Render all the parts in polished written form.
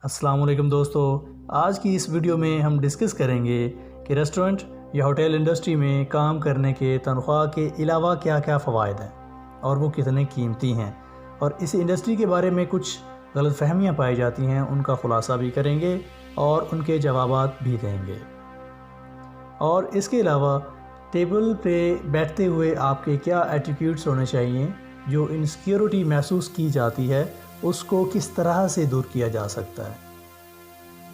अस्सलाम वालेकुम दोस्तों, आज की इस वीडियो में हम डिस्कस करेंगे कि रेस्टोरेंट या होटल इंडस्ट्री में काम करने के तनख्वाह के अलावा क्या क्या फ़वाइद हैं और वो कितने कीमती हैं, और इस इंडस्ट्री के बारे में कुछ गलतफहमियाँ पाई जाती हैं, उनका ख़ुलासा भी करेंगे और उनके जवाबात भी देंगे। और इसके अलावा टेबल पे बैठते हुए आपके क्या एटीट्यूड्स होने चाहिए, जो इनसिक्योरिटी महसूस की जाती है उसको किस तरह से दूर किया जा सकता है।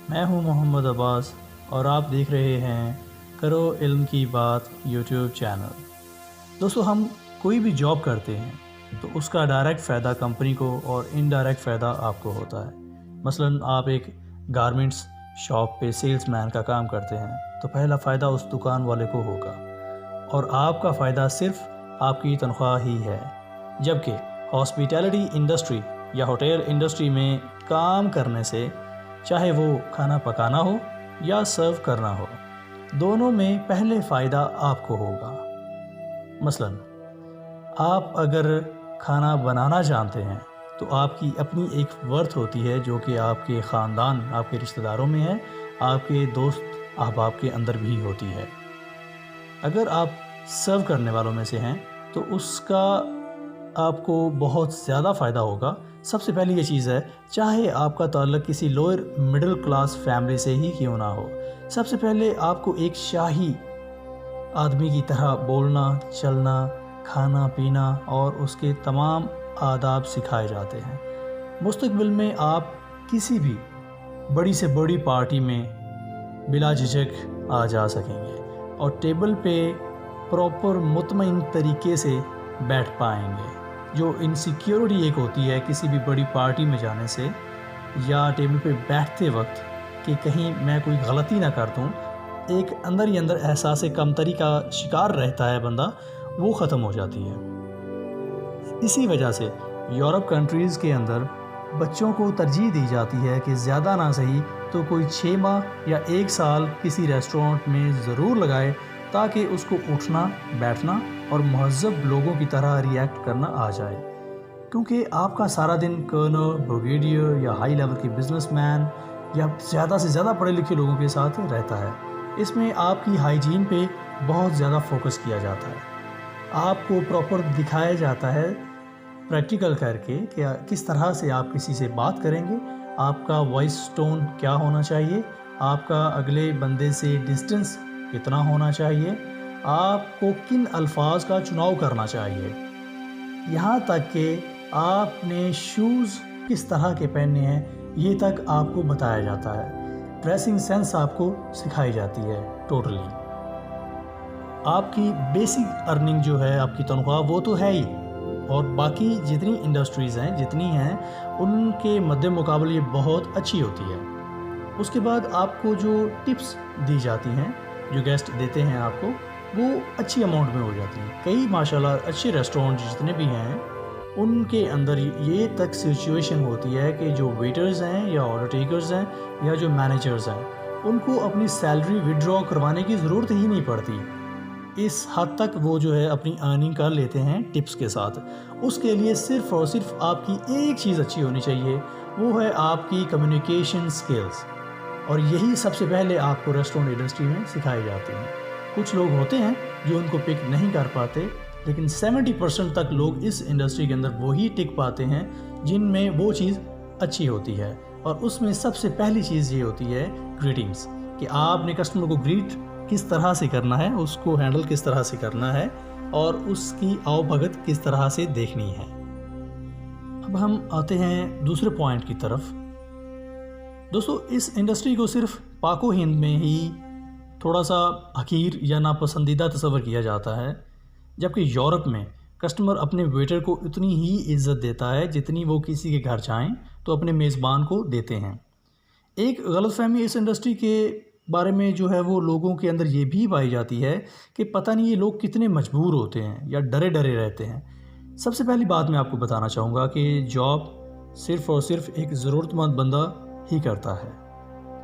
मैं हूं मोहम्मद अब्बास और आप देख रहे हैं करो इल्म की बात यूट्यूब चैनल। दोस्तों, हम कोई भी जॉब करते हैं तो उसका डायरेक्ट फ़ायदा कंपनी को और इनडायरेक्ट फ़ायदा आपको होता है। मसलन आप एक गारमेंट्स शॉप पे सेल्समैन का काम करते हैं तो पहला फ़ायदा उस दुकान वाले को होगा और आपका फ़ायदा सिर्फ आपकी तनख्वाह ही है। जबकि हॉस्पिटैलिटी इंडस्ट्री या होटल इंडस्ट्री में काम करने से, चाहे वो खाना पकाना हो या सर्व करना हो, दोनों में पहले फ़ायदा आपको होगा। मसलन आप अगर खाना बनाना जानते हैं तो आपकी अपनी एक वर्थ होती है जो कि आपके ख़ानदान, आपके रिश्तेदारों में है, आपके दोस्त अहबाब के अंदर भी होती है। अगर आप सर्व करने वालों में से हैं तो उसका आपको बहुत ज़्यादा फ़ायदा होगा। सबसे पहली ये चीज़ है, चाहे आपका ताल्लुक़ किसी लोअर मिडिल क्लास फैमिली से ही क्यों ना हो, सबसे पहले आपको एक शाही आदमी की तरह बोलना, चलना, खाना पीना और उसके तमाम आदाब सिखाए जाते हैं। मुस्तक़बिल में आप किसी भी बड़ी से बड़ी पार्टी में बिला झिझक आ जा सकेंगे और टेबल पे प्रॉपर मुतमईन तरीके से बैठ पाएंगे। जो इनसिक्योरिटी एक होती है किसी भी बड़ी पार्टी में जाने से या टेबल पे बैठते वक्त कि कहीं मैं कोई गलती ना कर दूं, एक अंदर ही अंदर एहसास कमतरी का शिकार रहता है बंदा, वो ख़त्म हो जाती है। इसी वजह से यूरोप कंट्रीज़ के अंदर बच्चों को तरजीह दी जाती है कि ज़्यादा ना सही तो कोई 6 माह या 1 साल किसी रेस्टोरेंट में ज़रूर लगाए ताकि उसको उठना, बैठना और महज़्ज़ब लोगों की तरह रिएक्ट करना आ जाए। क्योंकि आपका सारा दिन कर्नल, ब्रिगेडियर या हाई लेवल के बिजनेसमैन या ज़्यादा से ज़्यादा पढ़े लिखे लोगों के साथ रहता है। इसमें आपकी हाइजीन पे बहुत ज़्यादा फोकस किया जाता है। आपको प्रॉपर दिखाया जाता है प्रैक्टिकल करके कि किस तरह से आप किसी से बात करेंगे, आपका वॉइस टोन क्या होना चाहिए, आपका अगले बंदे से डिस्टेंस कितना होना चाहिए, आपको किन अल्फाज का चुनाव करना चाहिए, यहाँ तक कि आपने शूज़ किस तरह के पहनने हैं ये तक आपको बताया जाता है। ड्रेसिंग सेंस आपको सिखाई जाती है टोटली। आपकी बेसिक अर्निंग जो है, आपकी तनख्वाह, वो तो है ही, और बाकी जितनी इंडस्ट्रीज़ हैं, जितनी हैं, उनके मद्दे मुकाबले ये बहुत अच्छी होती है। उसके बाद आपको जो टिप्स दी जाती हैं, जो गेस्ट देते हैं आपको, वो अच्छी अमाउंट में हो जाती है। कई माशाल्लाह अच्छे रेस्टोरेंट जितने भी हैं उनके अंदर ये तक सिचुएशन होती है कि जो वेटर्स हैं या ऑर्डर टेकर्स हैं या जो मैनेजर्स हैं, उनको अपनी सैलरी विड्रॉ करवाने की ज़रूरत ही नहीं पड़ती। इस हद तक वो जो है अपनी अर्निंग कर लेते हैं टिप्स के साथ। उसके लिए सिर्फ़ और सिर्फ आपकी एक चीज़ अच्छी होनी चाहिए, वो है आपकी कम्युनिकेशन स्किल्स, और यही सबसे पहले आपको रेस्टोरेंट इंडस्ट्री में सिखाई जाती है। कुछ लोग होते हैं जो उनको पिक नहीं कर पाते, लेकिन 70% तक लोग इस इंडस्ट्री के अंदर वही टिक पाते हैं जिनमें वो चीज़ अच्छी होती है। और उसमें सबसे पहली चीज़ ये होती है ग्रीटिंग्स, कि आपने कस्टमर को ग्रीट किस तरह से करना है, उसको हैंडल किस तरह से करना है और उसकी आवभगत किस तरह से देखनी है। अब हम आते हैं दूसरे पॉइंट की तरफ। दोस्तों, इस इंडस्ट्री को सिर्फ पाको हिंद में ही थोड़ा सा हकीर या नापसंदीदा तस्वर किया जाता है, जबकि यूरोप में कस्टमर अपने वेटर को इतनी ही इज़्ज़त देता है जितनी वो किसी के घर जाएं तो अपने मेज़बान को देते हैं। एक गलतफहमी इस इंडस्ट्री के बारे में जो है वो लोगों के अंदर ये भी पाई जाती है कि पता नहीं ये लोग कितने मजबूर होते हैं या डरे डरे रहते हैं। सबसे पहली बात मैं आपको बताना चाहूँगा कि जॉब सिर्फ़ और सिर्फ एक ज़रूरतमंद बंदा ही करता है।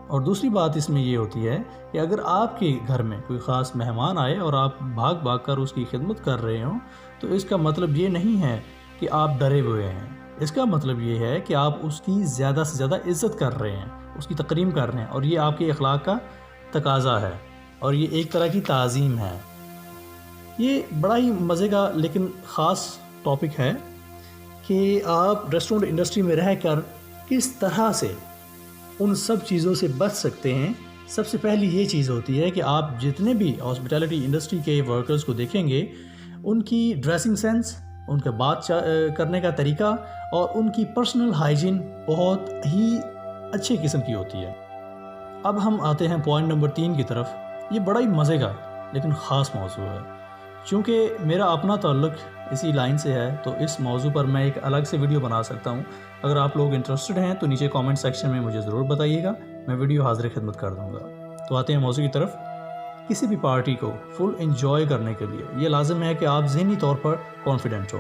और दूसरी बात इसमें ये होती है कि अगर आपके घर में कोई ख़ास मेहमान आए और आप भाग भाग कर उसकी खिदमत कर रहे हो तो इसका मतलब ये नहीं है कि आप डरे हुए हैं। اس کا مطلب یہ ہے کہ آپ اس کی زیادہ سے زیادہ عزت کر رہے ہیں، اس کی تکریم کر رہے ہیں، اور یہ آپ کے اخلاق کا تقاضا ہے اور یہ ایک طرح کی تعظیم ہے۔ یہ بڑا ہی مزے کا لیکن خاص ٹاپک ہے کہ آپ ریسٹورنٹ انڈسٹری میں رہ کر کس طرح سے ان سب چیزوں سے بچ سکتے ہیں۔ سب سے پہلی یہ چیز ہوتی ہے کہ آپ جتنے بھی ہاسپٹیلٹی انڈسٹری کے ورکرز کو دیکھیں گے، ان کی ڈریسنگ سینس، ان کا بات کرنے کا طریقہ اور ان کی پرسنل ہائیجین بہت ہی اچھے قسم کی ہوتی ہے۔ اب ہم آتے ہیں پوائنٹ نمبر 3 کی طرف۔ یہ بڑا ہی مزے کا لیکن خاص موضوع ہے۔ چونکہ میرا اپنا تعلق اسی لائن سے ہے تو اس موضوع پر میں ایک الگ سے ویڈیو بنا سکتا ہوں۔ اگر آپ لوگ انٹرسٹڈ ہیں تو نیچے کامنٹ سیکشن میں مجھے ضرور بتائیے گا، میں ویڈیو حاضر خدمت کر دوں گا۔ تو آتے ہیں موضوع کی طرف۔ کسی بھی پارٹی کو فل انجوائے کرنے کے لیے یہ لازم ہے کہ آپ ذہنی طور پر کانفیڈنٹ ہو،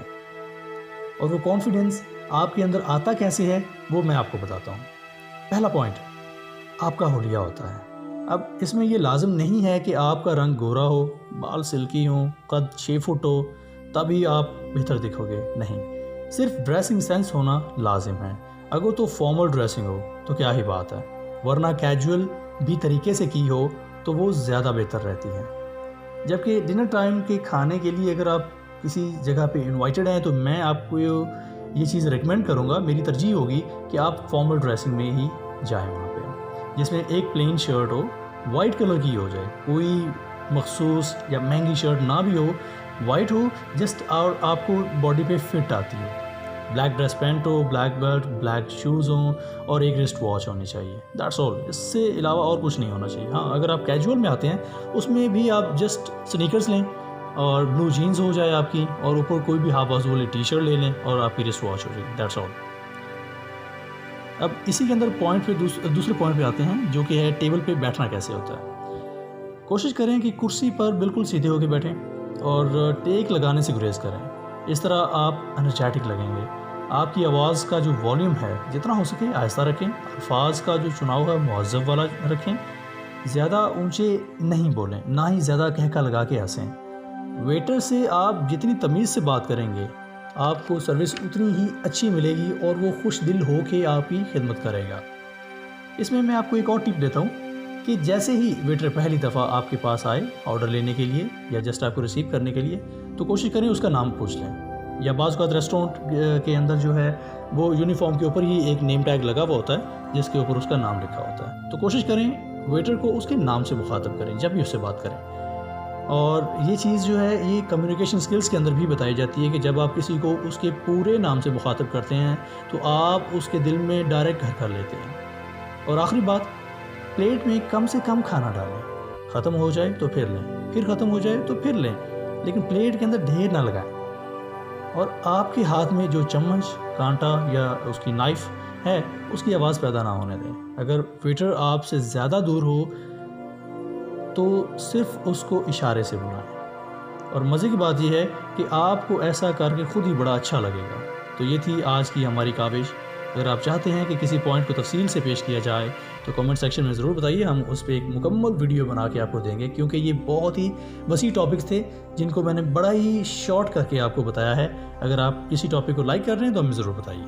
اور وہ کانفیڈنس آپ کے اندر آتا کیسے ہے وہ میں آپ کو بتاتا ہوں۔ پہلا پوائنٹ آپ کا حلیہ ہوتا ہے۔ اب اس میں یہ لازم نہیں ہے کہ آپ کا رنگ گورا ہو، بال سلکی ہوں، قد 6 فٹ ہو تبھی آپ بہتر دکھو گے، نہیں، صرف ڈریسنگ سینس ہونا لازم ہے۔ اگر تو فارمل ڈریسنگ ہو تو کیا ہی بات ہے، ورنہ کیجول بھی طریقے سے کی ہو تو وہ زیادہ بہتر رہتی ہے۔ جبکہ ڈنر ٹائم کے کھانے کے لیے اگر آپ کسی جگہ پہ انوائٹڈ ہیں تو میں آپ کو یہ چیز ریکمینڈ کروں گا، میری ترجیح ہوگی کہ آپ فارمل ڈریسنگ میں ہی جائیں وہاں پہ، جس میں ایک پلین شرٹ ہو، وائٹ کلر کی ہو جائے، کوئی مخصوص یا مہنگی شرٹ نہ بھی ہو، وائٹ ہو جسٹ، اور آپ کو باڈی پہ فٹ آتی ہو، بلیک ڈریس پینٹ ہو، بلیک بیلٹ، بلیک شوز ہوں اور ایک رسٹ واچ ہونی چاہیے، دیٹس آل۔ اس سے علاوہ اور کچھ نہیں ہونا چاہیے۔ ہاں، اگر آپ کیجول میں آتے ہیں اس میں بھی آپ جسٹ سنیکرز لیں اور بلو جینز ہو جائے آپ کی، اور اوپر کوئی بھی ہاف بازو والی ٹی شرٹ لے لیں اور آپ کی رسٹ واچ ہو جائے، دیٹس آل۔ اب اسی کے اندر پوائنٹ پہ دوسرے پوائنٹ پہ آتے ہیں، جو کہ ہے ٹیبل پہ بیٹھنا کیسے ہوتا ہے۔ کوشش کریں کہ کرسی پر بالکل سیدھے ہو کے بیٹھیں اور ٹیک لگانے سے گریز کریں، اس طرح آپ انرجیٹک لگیں گے۔ آپ کی آواز کا جو والیوم ہے جتنا ہو سکے آہستہ رکھیں، الفاظ کا جو چناؤ ہے مہذب والا رکھیں، زیادہ اونچے نہیں بولیں، نہ ہی زیادہ کہکا لگا کے ہنسیں۔ ویٹر سے آپ جتنی تمیز سے بات کریں گے آپ کو سروس اتنی ہی اچھی ملے گی اور وہ خوش دل ہو کے آپ کی خدمت کرے گا۔ اس میں آپ کو ایک اور ٹپ دیتا ہوں کہ جیسے ہی ویٹر پہلی دفعہ آپ کے پاس آئے آرڈر لینے کے لیے یا جسٹ آپ کو ریسیو کرنے کے لیے، تو کوشش کریں اس کا نام پوچھ لیں، یا بعض اوقات ریسٹورنٹ کے اندر جو ہے وہ یونیفارم کے اوپر ہی ایک نیم ٹیگ لگا ہوا ہوتا ہے جس کے اوپر اس کا نام لکھا ہوتا ہے، تو کوشش کریں ویٹر کو اس کے نام سے مخاطب کریں جب بھی اس سے بات کریں۔ اور یہ چیز جو ہے یہ کمیونیکیشن سکلز کے اندر بھی بتائی جاتی ہے کہ جب آپ کسی کو اس کے پورے نام سے مخاطب کرتے ہیں تو آپ اس کے دل میں ڈائریکٹ گھر کر لیتے ہیں۔ اور آخری بات، پلیٹ میں کم سے کم کھانا ڈالیں، ختم ہو جائے تو پھر لیں، پھر ختم ہو جائے تو پھر لیں، لیکن پلیٹ کے اندر ڈھیر نہ لگائیں۔ اور آپ کے ہاتھ میں جو چمچ، کانٹا یا اس کی نائف ہے اس کی آواز پیدا نہ ہونے دیں۔ اگر ویٹر آپ سے زیادہ دور ہو تو صرف اس کو اشارے سے بلائیں۔ اور مزے کی بات یہ ہے کہ آپ کو ایسا کر کے خود ہی بڑا اچھا لگے گا۔ تو یہ تھی آج کی ہماری کاوش۔ اگر آپ چاہتے ہیں کہ کسی پوائنٹ کو تفصیل سے پیش کیا جائے تو کمنٹ سیکشن میں ضرور بتائیے، ہم اس پہ ایک مکمل ویڈیو بنا کے آپ کو دیں گے، کیونکہ یہ بہت ہی وسیع ٹاپکس تھے جن کو میں نے بڑا ہی شارٹ کر کے آپ کو بتایا ہے۔ اگر آپ کسی ٹاپک کو لائک کر رہے ہیں تو ہمیں ضرور بتائیے۔